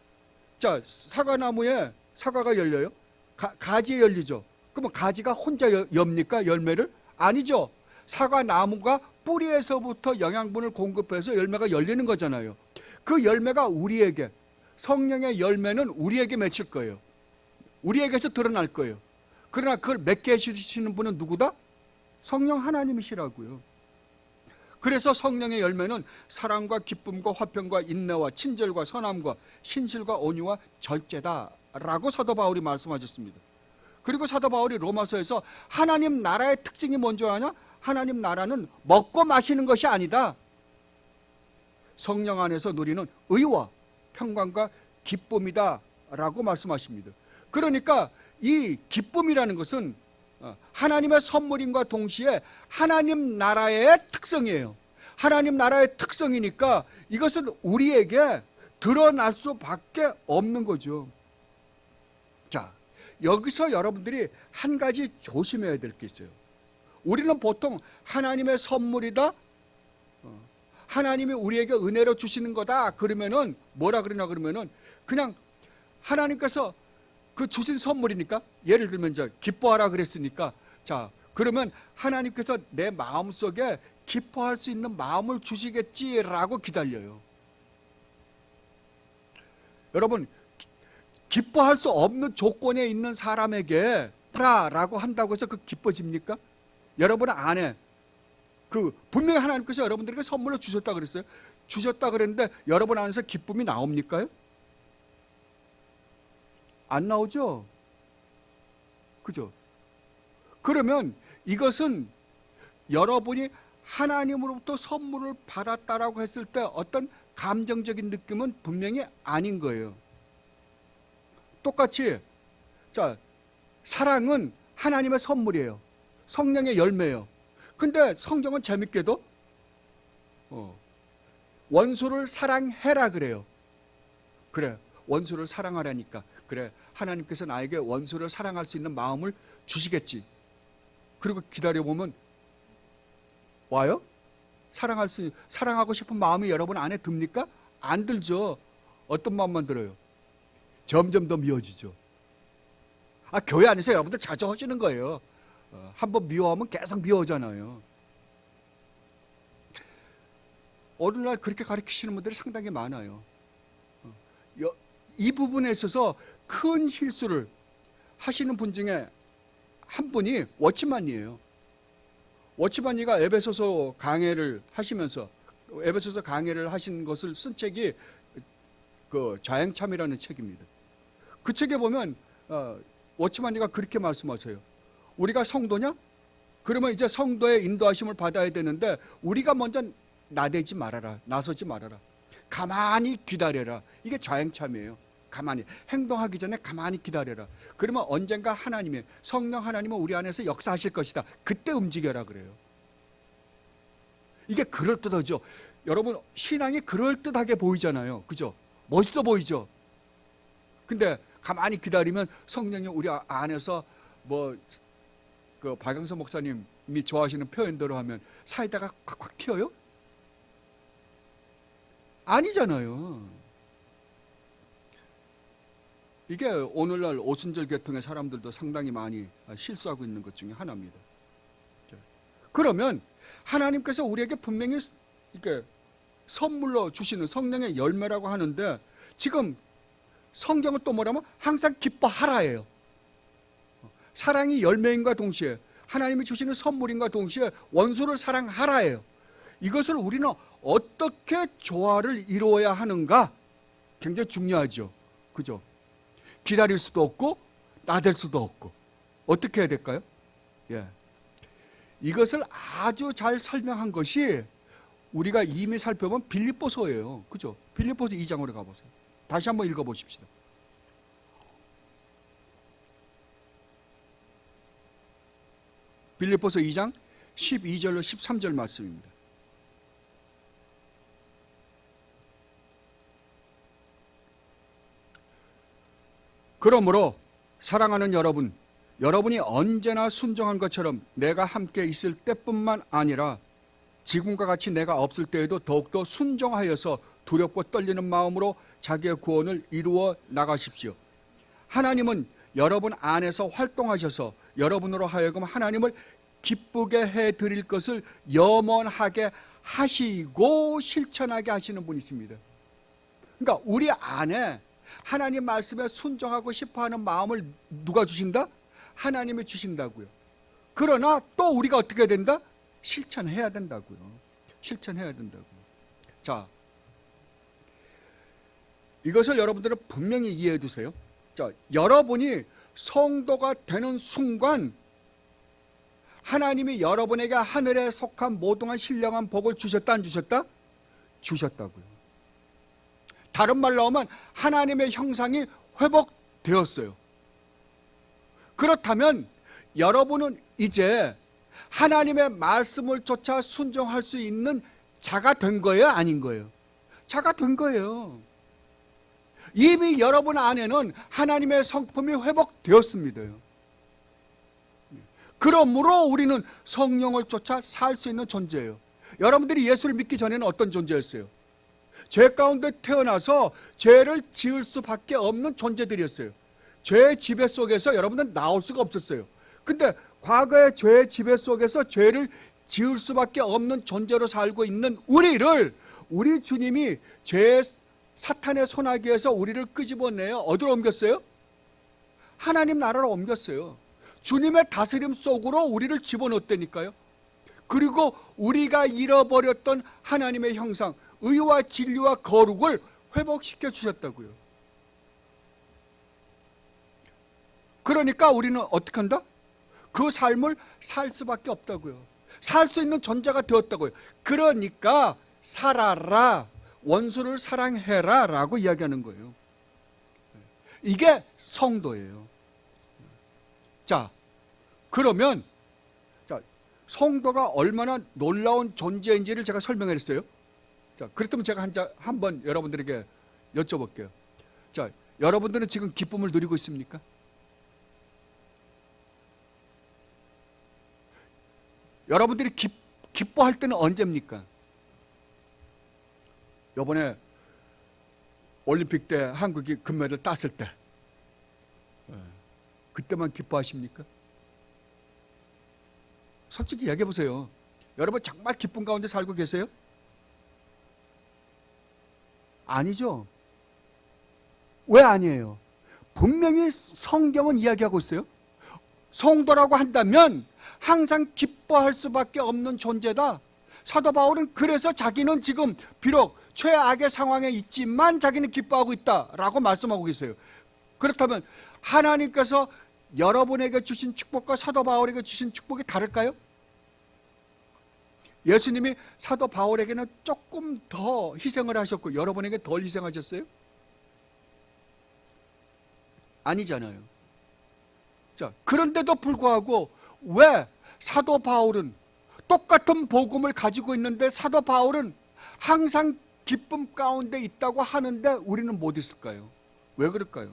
자, 사과나무에 사과가 열려요? 가지에 열리죠. 그러면 가지가 혼자 엽니까? 열매를? 아니죠. 사과나무가 뿌리에서부터 영양분을 공급해서 열매가 열리는 거잖아요. 그 열매가 우리에게, 성령의 열매는 우리에게 맺힐 거예요. 우리에게서 드러날 거예요. 그러나 그걸 맺게 해주시는 분은 누구다? 성령 하나님이시라고요. 그래서 성령의 열매는 사랑과 기쁨과 화평과 인내와 친절과 선함과 신실과 온유와 절제다라고 사도 바울이 말씀하셨습니다. 그리고 사도 바울이 로마서에서 하나님 나라의 특징이 뭔지 아냐? 하나님 나라는 먹고 마시는 것이 아니다. 성령 안에서 누리는 의와 평강과 기쁨이다 라고 말씀하십니다. 그러니까 이 기쁨이라는 것은 하나님의 선물임과 동시에 하나님 나라의 특성이에요. 하나님 나라의 특성이니까 이것은 우리에게 드러날 수밖에 없는 거죠. 자, 여기서 여러분들이 한 가지 조심해야 될 게 있어요. 우리는 보통 하나님의 선물이다, 하나님이 우리에게 은혜로 주시는 거다 그러면은 뭐라 그러나 그러면은 그냥 하나님께서 그 주신 선물이니까, 예를 들면 이제 기뻐하라 그랬으니까, 자 그러면 하나님께서 내 마음속에 기뻐할 수 있는 마음을 주시겠지라고 기다려요. 여러분, 기뻐할 수 없는 조건에 있는 사람에게 라고 한다고 해서 그 기뻐집니까? 여러분 안에 그 분명히 하나님께서 여러분들에게 선물로 주셨다 그랬어요. 주셨다 그랬는데 여러분 안에서 기쁨이 나옵니까요? 안 나오죠? 그죠? 그러면 이것은 여러분이 하나님으로부터 선물을 받았다라고 했을 때 어떤 감정적인 느낌은 분명히 아닌 거예요. 똑같이 자, 사랑은 하나님의 선물이에요. 성령의 열매예요. 근데 성경은 재밌게도 원수를 사랑해라 그래요. 그래, 원수를 사랑하라니까. 그래, 하나님께서 나에게 원수를 사랑할 수 있는 마음을 주시겠지. 그리고 기다려보면 와요? 사랑하고 싶은 마음이 여러분 안에 듭니까? 안 들죠. 어떤 마음만 들어요? 점점 더 미워지죠. 교회 안에서 여러분들 자주 하시는 거예요. 한번 미워하면 계속 미워하잖아요. 오늘날 그렇게 가르치시는 분들이 상당히 많아요. 이 부분에 있어서 큰 실수를 하시는 분 중에 한 분이 워치만이에요. 워치만이가 에베소서 강해를 하시면서 에베소서 강해를 하신 것을 쓴 책이 그 자행참이라는 책입니다. 그 책에 보면 워치만이가 그렇게 말씀하세요. 우리가 성도냐? 그러면 이제 성도의 인도하심을 받아야 되는데 우리가 먼저 나대지 말아라. 나서지 말아라. 가만히 기다려라. 이게 자행참이에요. 가만히 행동하기 전에 가만히 기다려라. 그러면 언젠가 하나님이 성령 하나님은 우리 안에서 역사하실 것이다. 그때 움직여라 그래요. 이게 그럴듯하죠. 여러분 신앙이 그럴듯하게 보이잖아요. 그죠? 멋있어 보이죠? 근데 가만히 기다리면 성령이 우리 안에서 그 박영선 목사님이 좋아하시는 표현대로 하면 사이다가 콱콱 튀어요? 아니잖아요. 이게 오늘날 오순절 계통의 사람들도 상당히 많이 실수하고 있는 것 중에 하나입니다. 그러면 하나님께서 우리에게 분명히 이렇게 선물로 주시는 성령의 열매라고 하는데 지금 성경은 또 뭐라면 항상 기뻐하라예요. 사랑이 열매인과 동시에 하나님이 주시는 선물인과 동시에 원수를 사랑하라예요. 이것을 우리는 어떻게 조화를 이루어야 하는가 굉장히 중요하죠. 그죠? 기다릴 수도 없고 나댈 수도 없고 어떻게 해야 될까요? 예. 이것을 아주 잘 설명한 것이 우리가 이미 살펴본 빌립보서예요. 그죠? 빌립보서 2장으로 가보세요. 다시 한번 읽어보십시다. 빌립보서 2장 12절로 13절 말씀입니다. 그러므로 사랑하는 여러분, 여러분이 언제나 순종한 것처럼 내가 함께 있을 때뿐만 아니라 지금과 같이 내가 없을 때에도 더욱더 순종하여서 두렵고 떨리는 마음으로 자기의 구원을 이루어 나가십시오. 하나님은 여러분 안에서 활동하셔서 여러분으로 하여금 하나님을 기쁘게 해드릴 것을 염원하게 하시고 실천하게 하시는 분이십니다. 그러니까 우리 안에 하나님 말씀에 순종하고 싶어하는 마음을 누가 주신다? 하나님이 주신다고요. 그러나 또 우리가 어떻게 해야 된다? 실천해야 된다고요. 실천해야 된다고요. 자, 이것을 여러분들은 분명히 이해해 두세요. 자, 여러분이 성도가 되는 순간 하나님이 여러분에게 하늘에 속한 모든 신령한 복을 주셨다, 안 주셨다? 주셨다고요. 다른 말로 하면 하나님의 형상이 회복되었어요. 그렇다면 여러분은 이제 하나님의 말씀을 쫓아 순종할 수 있는 자가 된 거예요, 아닌 거예요? 자가 된 거예요. 이미 여러분 안에는 하나님의 성품이 회복되었습니다. 그러므로 우리는 성령을 쫓아 살 수 있는 존재예요. 여러분들이 예수를 믿기 전에는 어떤 존재였어요? 죄 가운데 태어나서 죄를 지을 수밖에 없는 존재들이었어요. 죄의 지배 속에서 여러분들은 나올 수가 없었어요. 근데 과거의 죄의 지배 속에서 죄를 지을 수밖에 없는 존재로 살고 있는 우리를 우리 주님이 죄의 사탄의 손아귀에서 우리를 끄집어내어 어디로 옮겼어요? 하나님 나라로 옮겼어요. 주님의 다스림 속으로 우리를 집어넣었다니까요. 그리고 우리가 잃어버렸던 하나님의 형상, 의와 진리와 거룩을 회복시켜 주셨다고요. 그러니까 우리는 어떻게 한다? 그 삶을 살 수밖에 없다고요. 살 수 있는 존재가 되었다고요. 그러니까 살아라, 원수를 사랑해라 라고 이야기하는 거예요. 이게 성도예요. 자, 그러면 성도가 얼마나 놀라운 존재인지를 제가 설명했어요. 자, 그렇다면 제가 한번 여러분들에게 여쭤볼게요. 자, 여러분들은 지금 기쁨을 누리고 있습니까? 여러분들이 기뻐할 때는 언제입니까? 이번에 올림픽 때 한국이 금메달 땄을 때, 그때만 기뻐하십니까? 솔직히 얘기해 보세요. 여러분 정말 기쁨 가운데 살고 계세요? 아니죠. 왜 아니에요? 분명히 성경은 이야기하고 있어요. 성도라고 한다면 항상 기뻐할 수밖에 없는 존재다. 사도 바울은 그래서 자기는 지금 비록 최악의 상황에 있지만 자기는 기뻐하고 있다라고 말씀하고 계세요. 그렇다면 하나님께서 여러분에게 주신 축복과 사도 바울에게 주신 축복이 다를까요? 예수님이 사도 바울에게는 조금 더 희생을 하셨고 여러분에게 덜 희생하셨어요? 아니잖아요. 자, 그런데도 불구하고 왜 사도 바울은 똑같은 복음을 가지고 있는데 사도 바울은 항상 기쁨 가운데 있다고 하는데 우리는 못 있을까요? 왜 그럴까요?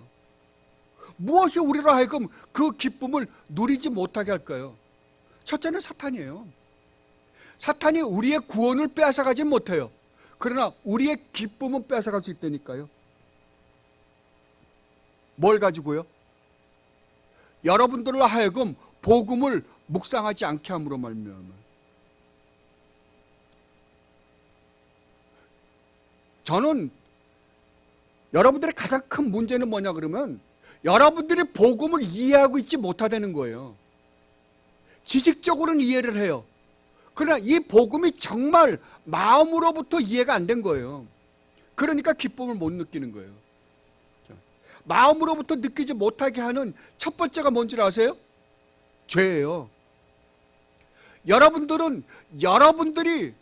무엇이 우리로 하여금 그 기쁨을 누리지 못하게 할까요? 첫째는 사탄이에요. 사탄이 우리의 구원을 빼앗아가지 못해요. 그러나 우리의 기쁨은 빼앗아갈 수 있다니까요. 뭘 가지고요? 여러분들로 하여금 복음을 묵상하지 않게 함으로 말미암아. 저는 여러분들의 가장 큰 문제는 뭐냐 그러면 여러분들이 복음을 이해하고 있지 못하다는 거예요. 지식적으로는 이해를 해요. 그러나 이 복음이 정말 마음으로부터 이해가 안 된 거예요. 그러니까 기쁨을 못 느끼는 거예요. 마음으로부터 느끼지 못하게 하는 첫 번째가 뭔지 아세요? 죄예요. 여러분들이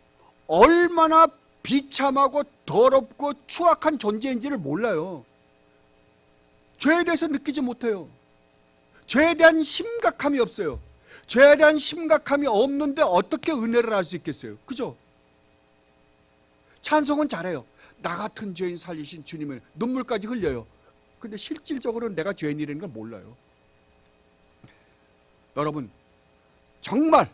얼마나 비참하고 더럽고 추악한 존재인지를 몰라요. 죄에 대해서 느끼지 못해요. 죄에 대한 심각함이 없어요. 죄에 대한 심각함이 없는데 어떻게 은혜를 할 수 있겠어요? 그죠? 찬송은 잘해요. 나 같은 죄인 살리신 주님을 눈물까지 흘려요. 근데 실질적으로는 내가 죄인이라는 걸 몰라요. 여러분, 정말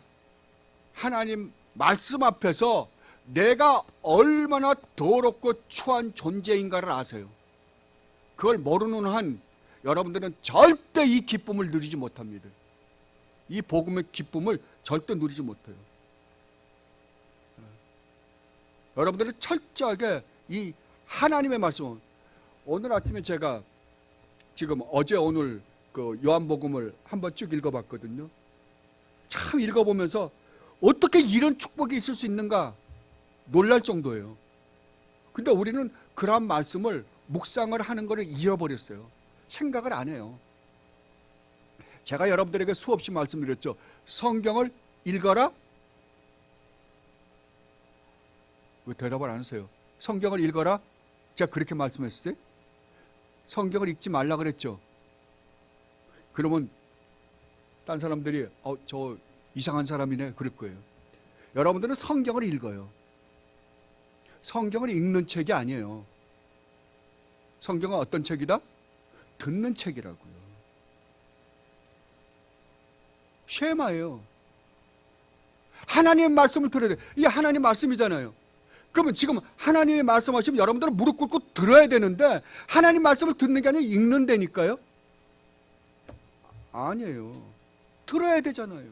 하나님 말씀 앞에서 내가 얼마나 더럽고 추한 존재인가를 아세요. 그걸 모르는 한 여러분들은 절대 이 기쁨을 누리지 못합니다. 이 복음의 기쁨을 절대 누리지 못해요. 여러분들은 철저하게 이 하나님의 말씀, 오늘 아침에 제가 지금 어제 오늘 그 요한복음을 한번 쭉 읽어봤거든요. 참 읽어보면서 어떻게 이런 축복이 있을 수 있는가 놀랄 정도예요. 근데 우리는 그러한 말씀을 묵상을 하는 것을 잃어버렸어요. 생각을 안 해요. 제가 여러분들에게 수없이 말씀드렸죠. 성경을 읽어라. 왜 대답을 안 하세요? 성경을 읽어라. 제가 그렇게 말씀했어요. 성경을 읽지 말라 그랬죠. 그러면 딴 사람들이 저 이상한 사람이네 그럴 거예요. 여러분들은 성경을 읽어요. 성경을 읽는 책이 아니에요. 성경은 어떤 책이다? 듣는 책이라고요. 쉐마예요. 하나님의 말씀을 들어야 돼. 이게 하나님 말씀이잖아요. 그러면 지금 하나님의 말씀하시면 여러분들은 무릎 꿇고 들어야 되는데 하나님 말씀을 듣는 게 아니라 읽는 데니까요? 아니에요. 들어야 되잖아요.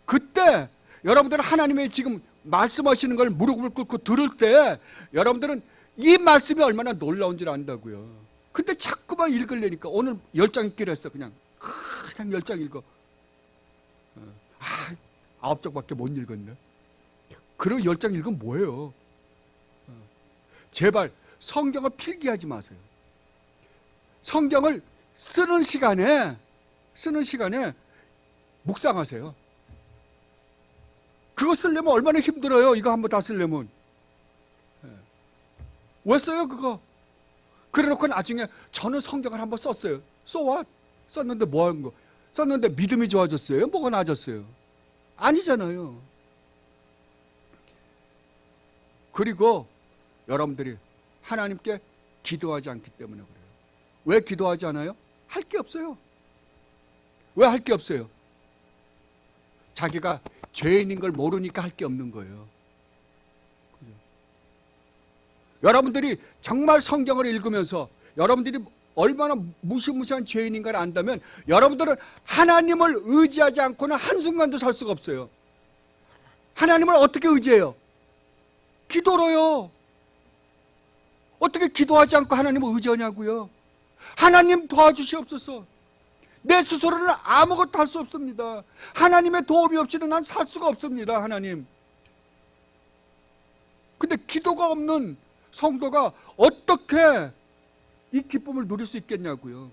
그때 여러분들은 하나님의 지금 말씀하시는 걸 무릎을 꿇고 들을 때 여러분들은 이 말씀이 얼마나 놀라운지를 안다고요. 근데 자꾸만 읽으려니까 오늘 10장 읽기로 했어. 그냥 10장 읽어. 9장밖에 못 읽었네. 그리고 10장 읽으면 뭐예요? 제발 성경을 필기하지 마세요. 성경을 쓰는 시간에 묵상하세요. 그거 쓰려면 얼마나 힘들어요. 이거 한번 다 쓰려면. 왜 써요 그거? 그래놓고 나중에 저는 성경을 한번 썼어요. So what? 썼는데 뭐 한 거? 썼는데 믿음이 좋아졌어요? 뭐가 나아졌어요? 아니잖아요. 그리고 여러분들이 하나님께 기도하지 않기 때문에 그래요. 왜 기도하지 않아요? 할 게 없어요. 왜 할 게 없어요? 자기가 죄인인 걸 모르니까 할 게 없는 거예요. 그죠? 여러분들이 정말 성경을 읽으면서 여러분들이 얼마나 무시무시한 죄인인가를 안다면 여러분들은 하나님을 의지하지 않고는 한순간도 살 수가 없어요. 하나님을 어떻게 의지해요? 기도로요. 어떻게 기도하지 않고 하나님을 의지하냐고요? 하나님 도와주시옵소서. 내 스스로는 아무것도 할 수 없습니다. 하나님의 도움이 없이는 난 살 수가 없습니다. 하나님. 근데 기도가 없는 성도가 어떻게 이 기쁨을 누릴 수 있겠냐고요.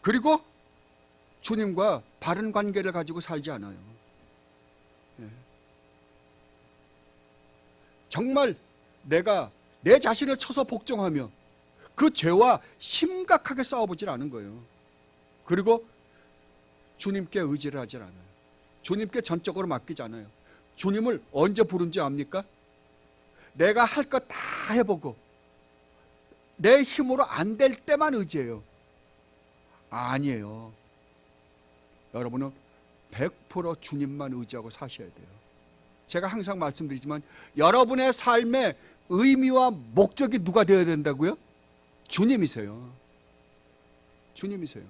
그리고 주님과 바른 관계를 가지고 살지 않아요. 정말 내가 내 자신을 쳐서 복종하며 그 죄와 심각하게 싸워보질 않은 거예요. 그리고 주님께 의지를 하질 않아요. 주님께 전적으로 맡기지 않아요. 주님을 언제 부른지 압니까? 내가 할 것 다 해보고 내 힘으로 안 될 때만 의지해요. 아니에요. 여러분은 100% 주님만 의지하고 사셔야 돼요. 제가 항상 말씀드리지만 여러분의 삶의 의미와 목적이 누가 되어야 된다고요? 주님이세요. 주님이세요.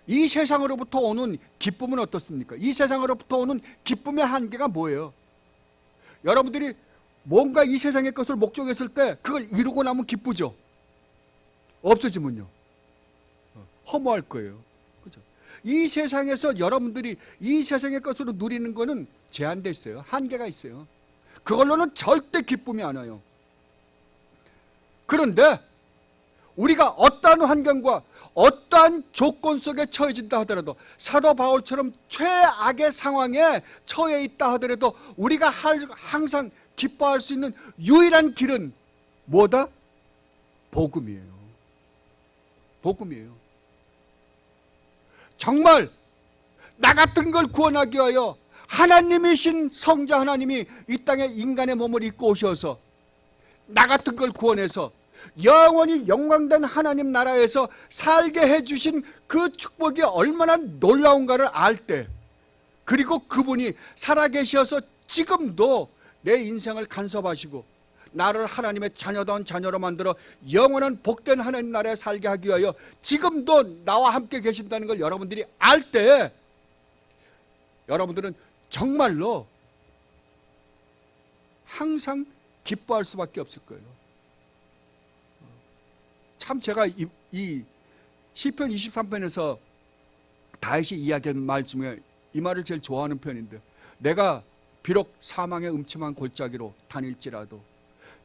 이 세상으로부터 오는 기쁨은 어떻습니까? 이 세상으로부터 오는 기쁨의 한계가 뭐예요? 여러분들이 뭔가 이 세상의 것을 목적했을 때 그걸 이루고 나면 기쁘죠? 없어지면요? 허무할 거예요. 그죠? 이 세상에서 여러분들이 이 세상의 것으로 누리는 거는 제한되어 있어요. 한계가 있어요. 그걸로는 절대 기쁨이 안 와요. 그런데 우리가 어떠한 환경과 어떠한 조건 속에 처해진다 하더라도 사도 바울처럼 최악의 상황에 처해 있다 하더라도 우리가 항상 기뻐할 수 있는 유일한 길은 뭐다? 복음이에요. 복음이에요. 정말 나 같은 걸 구원하기 위하여 하나님이신 성자 하나님이 이 땅에 인간의 몸을 입고 오셔서 나 같은 걸 구원해서 영원히 영광된 하나님 나라에서 살게 해주신 그 축복이 얼마나 놀라운가를 알 때, 그리고 그분이 살아계셔서 지금도 내 인생을 간섭하시고 나를 하나님의 자녀다운 자녀로 만들어 영원한 복된 하나님 나라에 살게 하기 위하여 지금도 나와 함께 계신다는 걸 여러분들이 알 때 여러분들은 정말로 항상 기뻐할 수밖에 없을 거예요. 참 제가 이 시편 23편에서 다윗이 이야기한 말 중에 이 말을 제일 좋아하는 편인데, 내가 비록 사망의 음침한 골짜기로 다닐지라도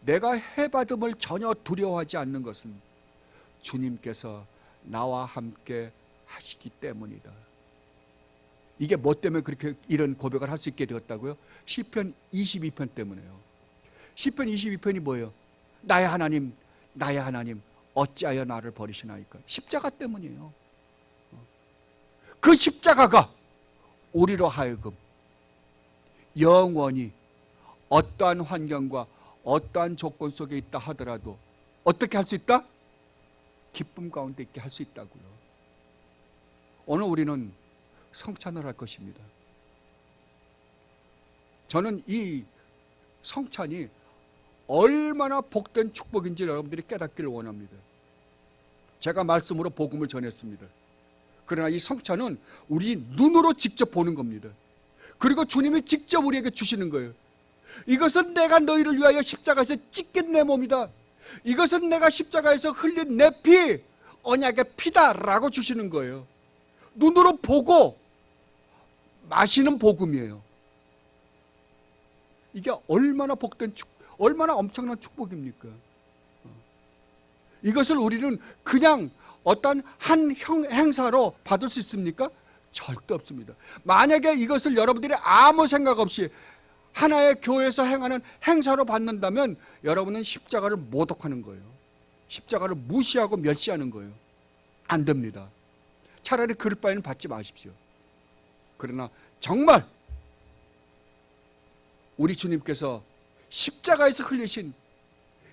내가 해받음을 전혀 두려워하지 않는 것은 주님께서 나와 함께 하시기 때문이다. 이게 뭐 때문에 그렇게 이런 고백을 할 수 있게 되었다고요? 시편 22편 때문에요. 시편 22편이 뭐예요? 나의 하나님, 나의 하나님, 어찌하여 나를 버리시나이까? 십자가 때문이에요. 그 십자가가 우리로 하여금 영원히 어떠한 환경과 어떠한 조건 속에 있다 하더라도 어떻게 할 수 있다? 기쁨 가운데 있게 할 수 있다고요. 오늘 우리는 성찬을 할 것입니다. 저는 이 성찬이 얼마나 복된 축복인지 여러분들이 깨닫기를 원합니다. 제가 말씀으로 복음을 전했습니다. 그러나 이 성찬은 우리 눈으로 직접 보는 겁니다. 그리고 주님이 직접 우리에게 주시는 거예요. 이것은 내가 너희를 위하여 십자가에서 찢긴 내 몸이다. 이것은 내가 십자가에서 흘린 내 피, 언약의 피다라고 주시는 거예요. 눈으로 보고 마시는 복음이에요. 이게 얼마나 복된 얼마나 엄청난 축복입니까? 이것을 우리는 그냥 어떤 한 행사로 받을 수 있습니까? 절대 없습니다. 만약에 이것을 여러분들이 아무 생각 없이 하나의 교회에서 행하는 행사로 받는다면 여러분은 십자가를 모독하는 거예요. 십자가를 무시하고 멸시하는 거예요. 안 됩니다. 차라리 그럴 바에는 받지 마십시오. 그러나 정말 우리 주님께서 십자가에서 흘리신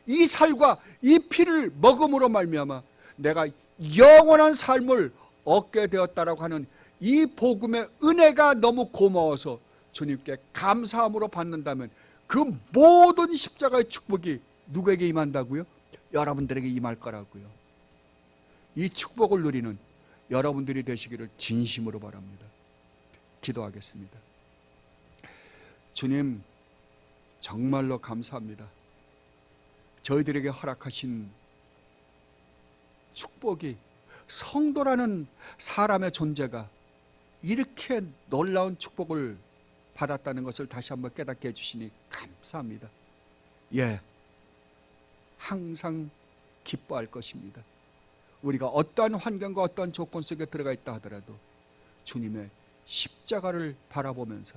이 살과 이 피를 먹음으로 말미암아 내가 영원한 삶을 얻게 되었다라고 하는 이 복음의 은혜가 너무 고마워서 주님께 감사함으로 받는다면 그 모든 십자가의 축복이 누구에게 임한다고요? 여러분들에게 임할 거라고요. 이 축복을 누리는 여러분들이 되시기를 진심으로 바랍니다. 기도하겠습니다. 주님, 정말로 감사합니다. 저희들에게 허락하신 축복이, 성도라는 사람의 존재가 이렇게 놀라운 축복을 받았다는 것을 다시 한번 깨닫게 해주시니 감사합니다. 예, 항상 기뻐할 것입니다. 우리가 어떠한 환경과 어떠한 조건 속에 들어가 있다 하더라도 주님의 십자가를 바라보면서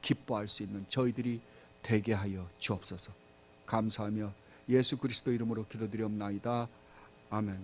기뻐할 수 있는 저희들이 되게 하여 주옵소서. 감사하며 예수 그리스도 이름으로 기도드리옵나이다. 아멘.